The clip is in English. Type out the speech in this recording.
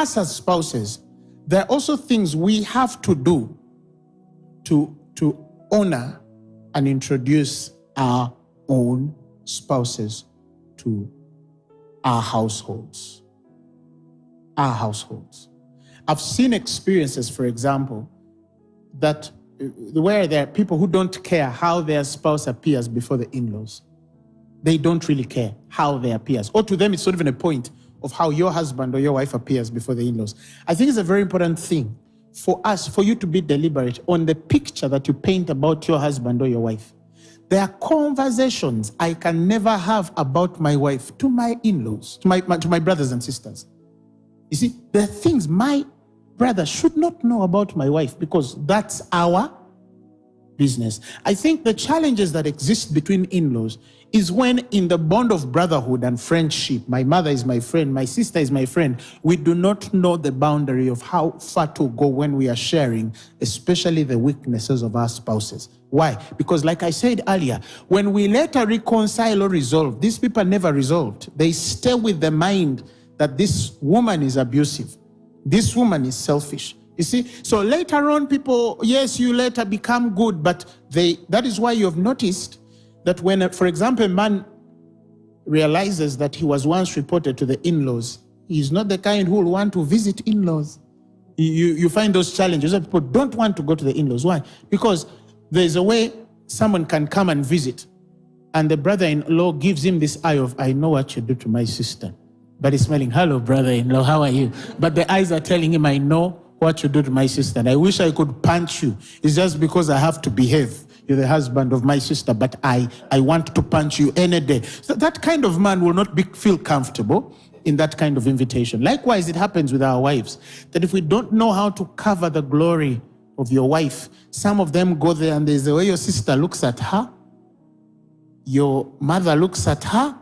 us as spouses, there are also things we have to do to honor and introduce our own spouses to our households. Our households. I've seen experiences, for example, that where there are people who don't care how their spouse appears before the in-laws. They don't really care how they appears. Or to them, it's not even a point of how your husband or your wife appears before the in-laws. I think it's a very important thing for us, for you to be deliberate on the picture that you paint about your husband or your wife. There are conversations I can never have about my wife to my in-laws, to my brothers and sisters. You see, there are things my brother should not know about my wife because that's our business. I think the challenges that exist between in-laws is when in the bond of brotherhood and friendship, my mother is my friend, my sister is my friend, we do not know the boundary of how far to go when we are sharing, especially the weaknesses of our spouses. Why? Because like I said earlier, when we later reconcile or resolve, these people never resolved. They stay with the mind that this woman is abusive. This woman is selfish. You see, so later on people, yes, you later become good, but that is why you have noticed that when, for example, a man realizes that he was once reported to the in-laws, he's not the kind who will want to visit in-laws. You find those challenges that people don't want to go to the in-laws. Why? Because there's a way someone can come and visit, and the brother-in-law gives him this eye of, I know what you do to my sister. But he's smelling, hello, brother-in-law, how are you? But the eyes are telling him, I know what you do to my sister, and I wish I could punch you. It's just because I have to behave. You're the husband of my sister, but I want to punch you any day. So that kind of man will not feel comfortable in that kind of invitation. Likewise, it happens with our wives, that if we don't know how to cover the glory of your wife, some of them go there and there's the way your sister looks at her, your mother looks at her,